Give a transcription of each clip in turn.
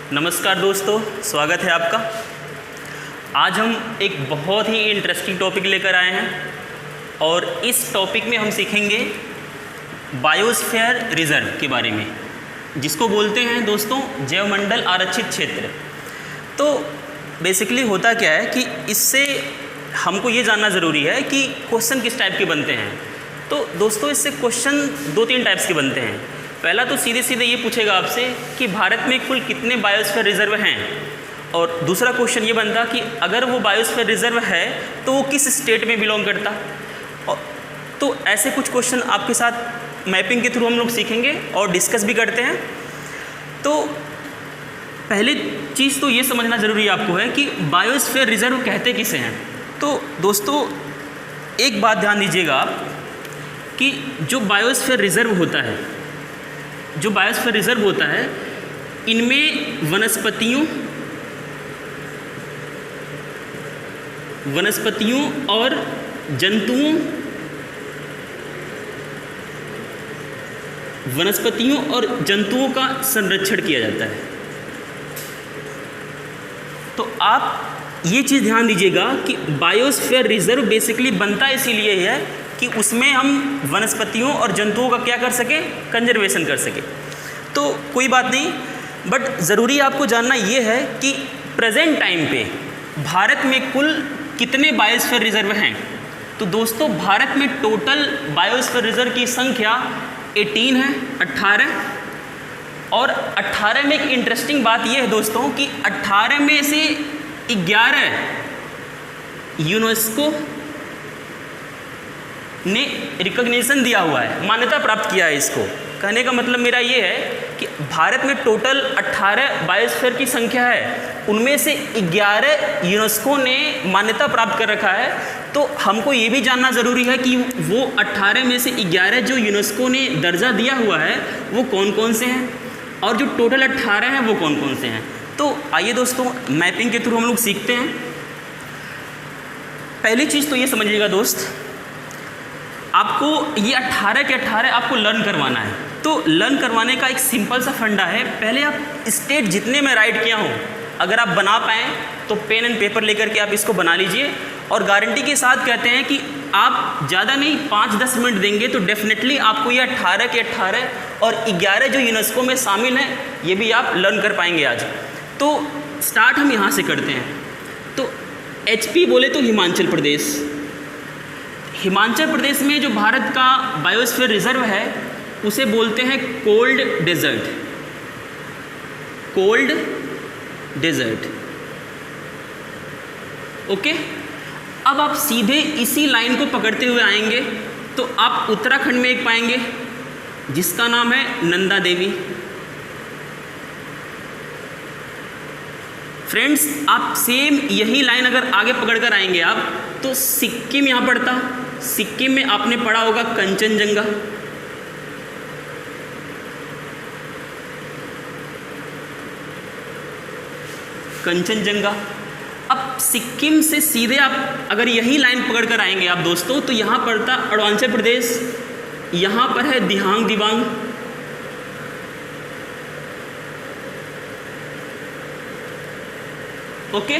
नमस्कार दोस्तों, स्वागत है आपका। आज हम एक बहुत ही इंटरेस्टिंग टॉपिक लेकर आए हैं और इस टॉपिक में हम सीखेंगे बायोस्फीयर रिजर्व के बारे में, जिसको बोलते हैं दोस्तों जैवमंडल आरक्षित क्षेत्र। तो बेसिकली होता क्या है कि इससे हमको ये जानना ज़रूरी है कि क्वेश्चन किस टाइप के बनते हैं। तो दोस्तों इससे क्वेश्चन 2-3 टाइप्स के बनते हैं। पहला तो सीधे सीधे ये पूछेगा आपसे कि भारत में कुल कितने बायोस्फीयर रिजर्व हैं, और दूसरा क्वेश्चन ये बनता कि अगर वो बायोस्फीयर रिजर्व है तो वो किस स्टेट में बिलोंग करता। और तो ऐसे कुछ क्वेश्चन आपके साथ मैपिंग के थ्रू हम लोग सीखेंगे और डिस्कस भी करते हैं। तो पहली चीज़ तो ये समझना ज़रूरी आपको है कि बायोस्फीयर रिजर्व कहते किसे हैं। तो दोस्तों एक बात ध्यान दीजिएगा आप कि जो बायोस्फीयर रिजर्व होता है इनमें वनस्पतियों और जंतुओं का संरक्षण किया जाता है। तो आप ये चीज़ ध्यान दीजिएगा कि बायोस्फीयर रिजर्व बेसिकली बनता इसीलिए है कि उसमें हम वनस्पतियों और जंतुओं का क्या कर सकें, कंजर्वेशन कर सकें। तो कोई बात नहीं, बट ज़रूरी आपको जानना ये है कि प्रेजेंट टाइम पे भारत में कुल कितने बायोस्फीयर रिजर्व हैं। तो दोस्तों भारत में टोटल बायोस्फीयर रिजर्व की संख्या 18 है, 18। और 18 में एक इंटरेस्टिंग बात यह है दोस्तों कि 18 में से 11 यूनेस्को ने रिकॉग्निशन दिया हुआ है, मान्यता प्राप्त किया है इसको। कहने का मतलब मेरा ये है कि भारत में टोटल 18 बायोस्फीयर की संख्या है, उनमें से 11 यूनेस्को ने मान्यता प्राप्त कर रखा है। तो हमको ये भी जानना ज़रूरी है कि वो 18 में से 11 जो यूनेस्को ने दर्जा दिया हुआ है वो कौन कौन से हैं, और जो टोटल 18 हैं वो कौन कौन से हैं। तो आइए दोस्तों मैपिंग के थ्रू हम लोग सीखते हैं। पहली चीज़ तो ये समझिएगा दोस्त, आपको ये 18 के 18 आपको लर्न करवाना है। तो लर्न करवाने का एक सिंपल सा फंडा है, पहले आप स्टेट जितने मैं राइट किया हूँ अगर आप बना पाएँ तो पेन एंड पेपर लेकर के आप इसको बना लीजिए। और गारंटी के साथ कहते हैं कि आप ज़्यादा नहीं 5-10 मिनट देंगे तो डेफिनेटली आपको ये 18 के 18 और 11 जो यूनेस्को में शामिल हैं ये भी आप लर्न कर पाएंगे आज। तो स्टार्ट हम यहाँ से करते हैं। तो HP बोले तो हिमाचल प्रदेश में जो भारत का बायोस्फीयर रिजर्व है उसे बोलते हैं कोल्ड डेजर्ट। ओके, अब आप सीधे इसी लाइन को पकड़ते हुए आएंगे तो आप उत्तराखंड में एक पाएंगे जिसका नाम है नंदा देवी। फ्रेंड्स आप सेम यही लाइन अगर आगे पकड़कर आएंगे आप तो सिक्किम यहाँ पड़ता। सिक्किम में आपने पढ़ा होगा कंचनजंगा। अब सिक्किम से सीधे आप अगर यही लाइन पकड़कर आएंगे आप दोस्तों तो यहाँ पड़ता अरुणाचल प्रदेश, यहाँ पर है Dihang Dibang. Okay,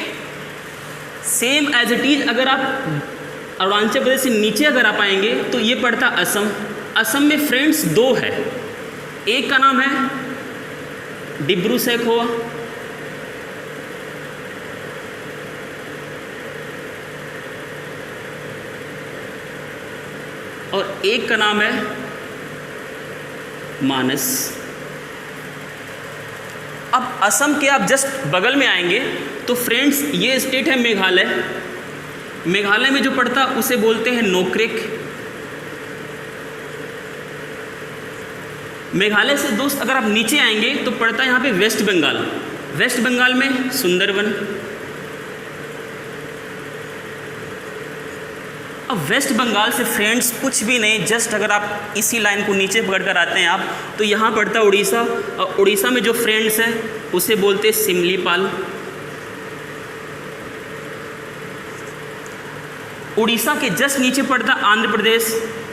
same as it is अगर आप अरुणाचल प्रदेश से नीचे अगर आप आएंगे तो ये पड़ता असम में फ्रेंड्स 2 है। एक का नाम है डिब्रू सैखोवा और एक का नाम है मानस। अब असम के आप जस्ट बगल में आएंगे तो फ्रेंड्स ये स्टेट है मेघालय। मेघालय में जो पड़ता उसे बोलते हैं नोक्रेक। मेघालय से दोस्त अगर आप नीचे आएंगे तो पड़ता है यहाँ पे वेस्ट बंगाल में सुंदरवन। अब वेस्ट बंगाल से फ्रेंड्स कुछ भी नहीं, जस्ट अगर आप इसी लाइन को नीचे पकड़कर आते हैं आप तो यहाँ पड़ता उड़ीसा, और उड़ीसा में जो फ्रेंड्स है उसे बोलते सिमलीपाल। उड़ीसा के जस्ट नीचे पड़ता आंध्र प्रदेश,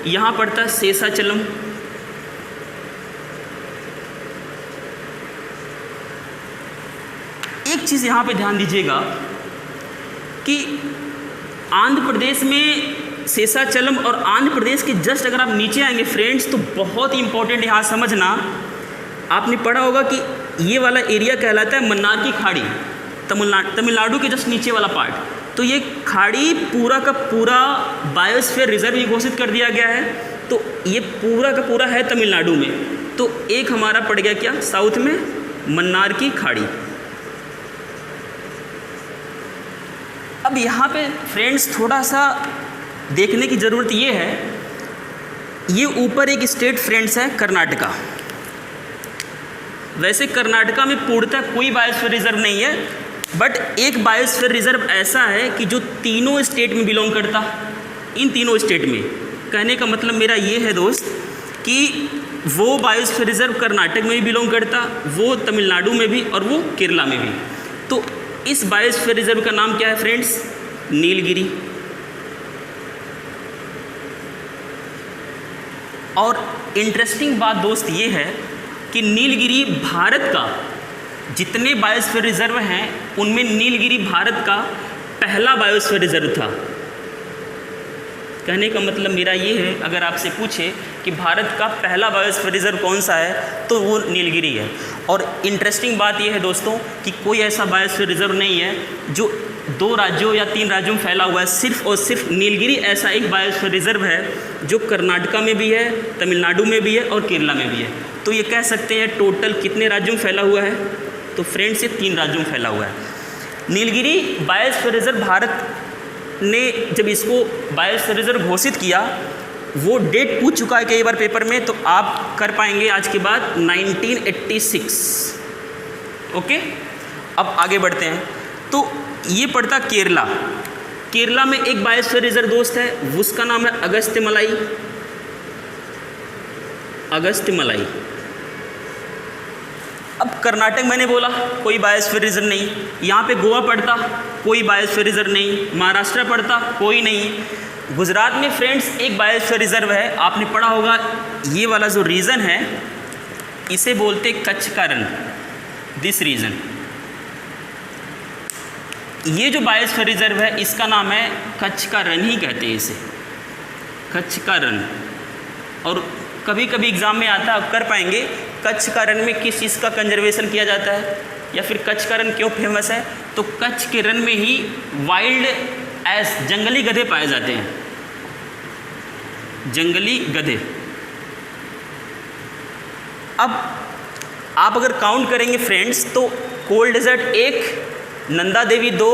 यहाँ पड़ता शेषाचलम। एक चीज़ यहाँ पे ध्यान दीजिएगा कि आंध्र प्रदेश में शेषाचलम और आंध्र प्रदेश के जस्ट अगर आप नीचे आएंगे फ्रेंड्स, तो बहुत ही इंपॉर्टेंट यहाँ समझना, आपने पढ़ा होगा कि ये वाला एरिया कहलाता है मन्नार की खाड़ी, तमिलनाडु के जस्ट नीचे वाला पार्ट। तो ये खाड़ी पूरा का पूरा बायोस्फीयर रिजर्व ही घोषित कर दिया गया है, तो ये पूरा का पूरा है तमिलनाडु में। तो एक हमारा पड़ गया क्या साउथ में, मन्नार की खाड़ी। अब यहाँ पे फ्रेंड्स थोड़ा सा देखने की ज़रूरत ये है, ये ऊपर एक स्टेट फ्रेंड्स है कर्नाटका। वैसे कर्नाटका में पूर्णतः कोई बायोस्फीयर रिजर्व नहीं है, बट एक बायोस्फीयर रिजर्व ऐसा है कि जो तीनों स्टेट में बिलोंग करता, इन तीनों स्टेट में। कहने का मतलब मेरा ये है दोस्त कि वो बायोस्फीयर रिजर्व कर्नाटक में भी बिलोंग करता, वो तमिलनाडु में भी और वो केरला में भी। तो इस बायोस्फीयर रिजर्व का नाम क्या है फ्रेंड्स, नीलगिरी। और इंटरेस्टिंग बात दोस्त ये है कि नीलगिरी भारत का, जितने बायोस्फीयर रिजर्व हैं उनमें नीलगिरी भारत का पहला बायोस्फीयर रिजर्व था। कहने का मतलब मेरा ये है, अगर आपसे पूछे कि भारत का पहला बायोस्फीयर रिजर्व कौन सा है, तो वो नीलगिरी है। और इंटरेस्टिंग बात ये है दोस्तों कि कोई ऐसा बायोस्फीयर रिजर्व नहीं है जो 2 राज्यों या 3 राज्यों में फैला हुआ है। सिर्फ और सिर्फ नीलगिरी ऐसा एक बायोस्फीयर रिजर्व है जो कर्नाटका में भी है, तमिलनाडु में भी है और केरला में भी है। तो ये कह सकते हैं टोटल कितने राज्यों में फैला हुआ है, तो फ्रेंड्स ये 3 राज्यों में फैला हुआ है। नीलगिरी बायोस्फीयर रिजर्व भारत ने जब इसको बायोस्फीयर रिजर्व घोषित किया, वो डेट पूछ चुका है कई बार पेपर में, तो आप कर पाएंगे आज के बाद 1986। ओके, अब आगे बढ़ते हैं। तो ये पड़ता केरला। केरला में एक बायोस्फीयर रिजर्व दोस्त है, उसका नाम है अगस्त्यमलाई। अगस्त्यमलाई। अब कर्नाटक मैंने बोला कोई बायोस्फीयर रिजर्व नहीं, यहाँ पे गोवा पड़ता कोई बायोस्फीयर रिजर्व नहीं, महाराष्ट्र पड़ता कोई नहीं, गुजरात में फ्रेंड्स एक बायोस्फीयर रिजर्व है। आपने पढ़ा होगा ये वाला जो रीजन है इसे बोलते कच्छ का रण, दिस रीजन। ये जो बायोस्फीयर रिजर्व है इसका नाम है कच्छ का रण ही कहते हैं इसे, कच्छ का रण। और कभी कभी एग्जाम में आता है, कर पाएंगे, कच्छ का रण में किस चीज़ का कंजर्वेशन किया जाता है या फिर कच्छ का रण क्यों फेमस है, तो कच्छ के रण में ही वाइल्ड एस जंगली गधे पाए जाते हैं, जंगली गधे। अब आप अगर काउंट करेंगे फ्रेंड्स तो कोल डेजर्ट 1, नंदा देवी 2,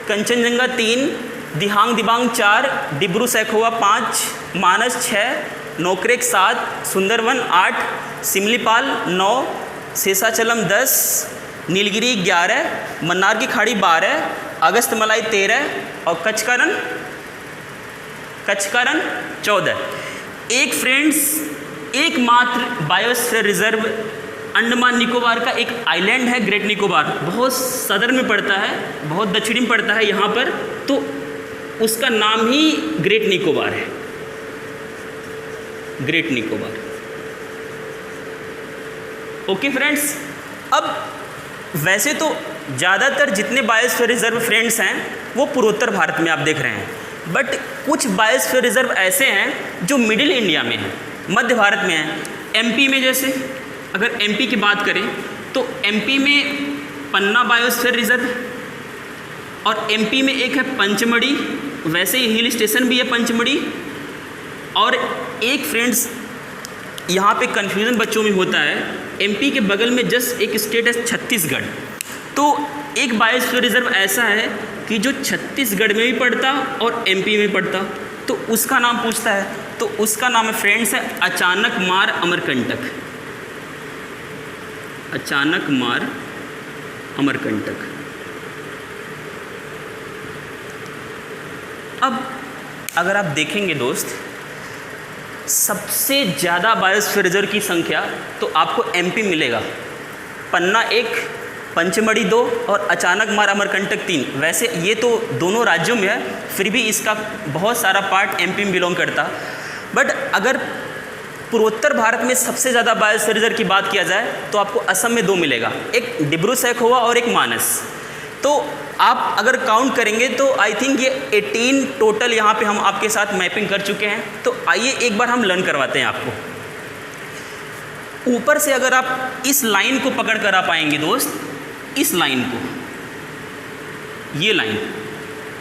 कंचनजंगा 3, दिहांग दिबांग 4, डिब्रू सैखोवा 5, मानस 6, नोकरेक 7, सुंदरवन 8, सिमलीपाल 9, शेषाचलम 10, नीलगिरी 11, मन्नार की खाड़ी 12, अगस्त्यमलाई 13 और कच्छ का रण 14। एक फ्रेंड्स एकमात्र बायोस्फीयर रिजर्व अंडमान निकोबार का एक आइलैंड है, ग्रेट निकोबार, बहुत सदर में पड़ता है, बहुत दक्षिणी में पड़ता है यहाँ पर, तो उसका नाम ही ग्रेट निकोबार है, ग्रेट निकोबार। ओके फ्रेंड्स, अब वैसे तो ज़्यादातर जितने बायोस्फीयर रिजर्व फ्रेंड्स हैं वो पूर्वोत्तर भारत में आप देख रहे हैं, बट कुछ बायोस्फीयर रिजर्व ऐसे हैं जो मिडिल इंडिया में हैं, मध्य भारत में हैं। एमपी में जैसे अगर एमपी की बात करें तो एमपी में पन्ना बायोस्फीयर रिजर्व, और एमपी में एक है पंचमढ़ी, वैसे ही हिल स्टेशन भी है पंचमढ़ी। और एक फ्रेंड्स यहाँ पे कन्फ्यूज़न बच्चों में होता है, एमपी के बगल में जस्ट एक स्टेट है छत्तीसगढ़, तो एक बायोस्फीयर रिजर्व ऐसा है कि जो छत्तीसगढ़ में भी पड़ता और एमपी में पड़ता, तो उसका नाम पूछता है, तो उसका नाम है फ्रेंड्स है अचानकमार अमरकंटक, अचानकमार अमरकंटक। अब अगर आप देखेंगे दोस्त, सबसे ज़्यादा बायोस्फीयर रिजर्व की संख्या तो आपको एमपी मिलेगा, पन्ना 1, पंचमढ़ी 2 और अचानकमार अमरकंटक 3। वैसे ये तो दोनों राज्यों में है, फिर भी इसका बहुत सारा पार्ट एमपी में बिलोंग करता। बट अगर पूर्वोत्तर भारत में सबसे ज़्यादा बायोस्फीयर रिजर्व की बात किया जाए तो आपको असम में 2 मिलेगा, एक डिब्रू सैखोवा और एक मानस। तो आप अगर काउंट करेंगे तो आई थिंक ये 18 टोटल यहाँ पे हम आपके साथ मैपिंग कर चुके हैं। तो आइए एक बार हम लर्न करवाते हैं आपको। ऊपर से अगर आप इस लाइन को पकड़ कर आ पाएंगे दोस्त, इस लाइन को, ये लाइन,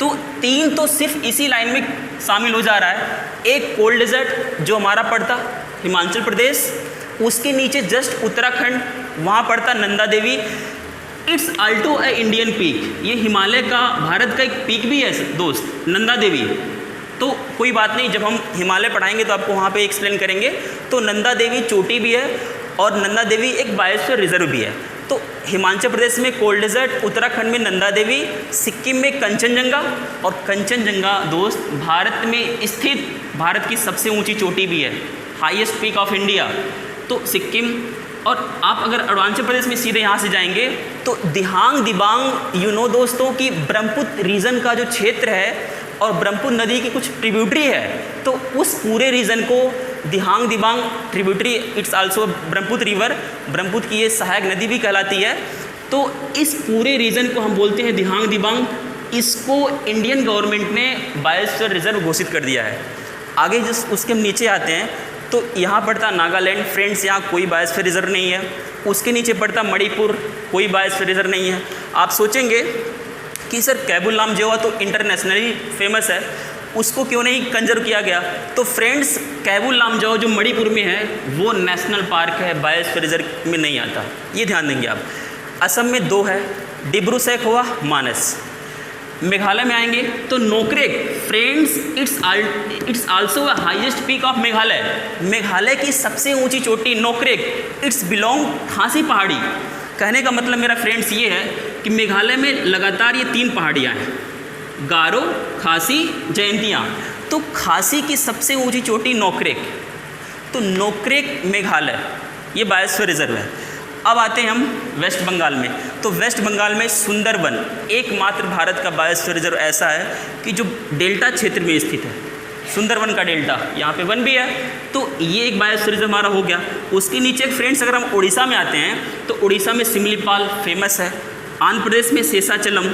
तो 3 तो सिर्फ इसी लाइन में शामिल हो जा रहा है। एक कोल्ड डेजर्ट जो हमारा पड़ता हिमाचल प्रदेश, उसके नीचे जस्ट उत्तराखंड, वहाँ पड़ता Nanda Devi. It's also a Indian peak, ये हिमालय का, भारत का एक पीक भी है दोस्त, नंदा देवी। तो कोई बात नहीं, जब हम हिमालय पढ़ाएंगे तो आपको वहाँ पे एक्सप्लेन करेंगे। तो नंदा देवी चोटी भी है और नंदा देवी एक बायोस्फीयर रिजर्व भी है। तो हिमाचल प्रदेश में कोल्ड डेजर्ट, उत्तराखंड में नंदा देवी, सिक्किम में कंचनजंगा, और कंचनजंगा दोस्त भारत में स्थित भारत की सबसे ऊंची चोटी भी है, हाईएस्ट पीक ऑफ इंडिया। तो सिक्किम, और आप अगर अरुणाचल प्रदेश में सीधे यहाँ से जाएंगे तो दिहांग दिबांग दोस्तों की ब्रह्मपुत्र रीजन का जो क्षेत्र है और ब्रह्मपुत्र नदी की कुछ ट्रिब्यूटरी है, तो उस पूरे रीजन को Dihang Dibang tributary, it's also Brahmaputra river, Brahmaputra की ये सहायक नदी भी कहलाती है। तो इस पूरे रीजन को हम बोलते हैं दिहांग दिबांग। इसको इंडियन गवर्नमेंट ने बायोस्फीयर रिजर्व घोषित कर दिया है। आगे जिस उसके नीचे आते हैं तो यहाँ पड़ता नागालैंड, फ्रेंड्स यहाँ कोई बायोस्फीयर रिजर्व नहीं है। उसके नीचे पड़ता मणिपुर, कोई बायोस्फीयर रिजर्व नहीं है। आप सोचेंगे कि सर कैबुल लामजेवा तो इंटरनेशनली फेमस है, उसको क्यों नहीं कंजर्व किया गया? तो फ्रेंड्स कैबुल लामजेवा जो मणिपुर में है वो नेशनल पार्क है, बायोस्फीयर रिजर्व में नहीं आता, ये ध्यान देंगे आप। असम में 2 है, डिब्रू सैखोवा, मानस। मेघालय में आएंगे तो Nokrek, friends it's also highest peak of Meghalaya, Meghalaya की सबसे ऊंची चोटी नोकरेक, इट्स बिलोंग खासी पहाड़ी। कहने का मतलब मेरा फ्रेंड्स ये है कि मेघालय में लगातार ये 3 पहाड़ियाँ हैं, गारो, खासी, जयंतियाँ। तो खासी की सबसे ऊंची चोटी नोकरेक, तो नोकरेक मेघालय, ये बायोस्फीयर रिजर्व है। अब आते हैं हम वेस्ट बंगाल में। तो वेस्ट बंगाल में सुंदरबन एकमात्र भारत का बायोस्फीयर रिजर्व ऐसा है कि जो डेल्टा क्षेत्र में स्थित है, सुंदरबन का डेल्टा, यहाँ पे वन भी है। तो ये एक बायोस्फीयर रिजर्व हमारा हो गया। उसके नीचे फ्रेंड्स अगर हम उड़ीसा में आते हैं तो उड़ीसा में सिमलीपाल फेमस है, आंध्र प्रदेश में शेषाचलम,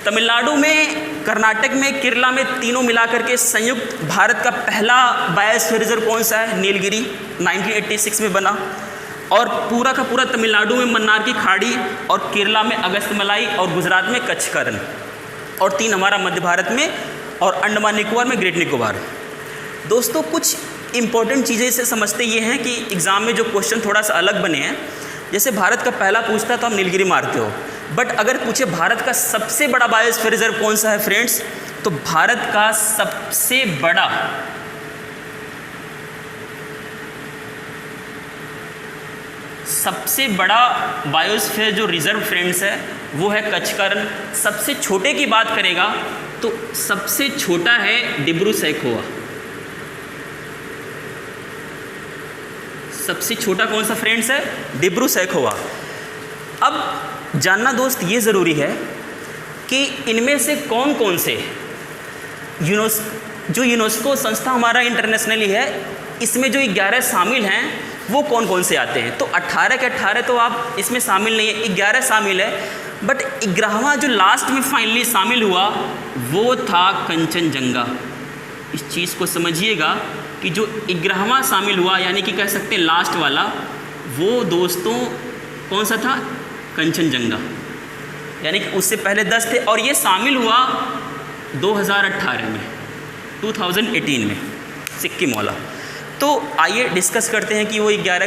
तमिलनाडु में, कर्नाटक में, केरला में, तीनों मिलाकर के संयुक्त भारत का पहला बायोस्फीयर रिजर्व कौन सा है? नीलगिरी, 1986 में बना। और पूरा का पूरा तमिलनाडु में मन्नार की खाड़ी, और केरला में अगस्तमलाई, और गुजरात में कच्छ का रण, और 3 हमारा मध्य भारत में, और अंडमान निकोबार में ग्रेट निकोबार। दोस्तों कुछ इंपॉर्टेंट चीज़ें इसे समझते ये हैं कि एग्ज़ाम में जो क्वेश्चन थोड़ा सा अलग बने हैं, जैसे भारत का पहला पूछता तो आप नीलगिरी मारते हो, बट अगर पूछे भारत का सबसे बड़ा बायोस्फीयर रिजर्व कौन सा है फ्रेंड्स, तो भारत का सबसे बड़ा बायोस्फीयर जो रिजर्व फ्रेंड्स है वो है कच्छ का रण। सबसे छोटे की बात करेगा तो सबसे छोटा है डिब्रू सैखोवा। सबसे छोटा कौन सा फ्रेंड्स है? डिब्रू सैखोवा। अब जानना दोस्त ये ज़रूरी है कि इनमें से कौन कौन से जो यूनेस्को संस्था हमारा इंटरनेशनली है, इसमें जो 11 शामिल हैं वो कौन कौन से आते हैं? तो 18 के 18 तो आप इसमें शामिल नहीं है, 11 शामिल है, बट 11वां जो लास्ट में फाइनली शामिल हुआ वो था कंचनजंगा। इस चीज़ को समझिएगा कि जो 11वां शामिल हुआ, यानी कि कह सकते हैं लास्ट वाला, वो दोस्तों कौन सा था? कंचनजंगा। यानी कि उससे पहले 10 थे, और ये शामिल हुआ 2018 में, 2018 में, सिक्किम वाला। तो आइए डिस्कस करते हैं कि वो 11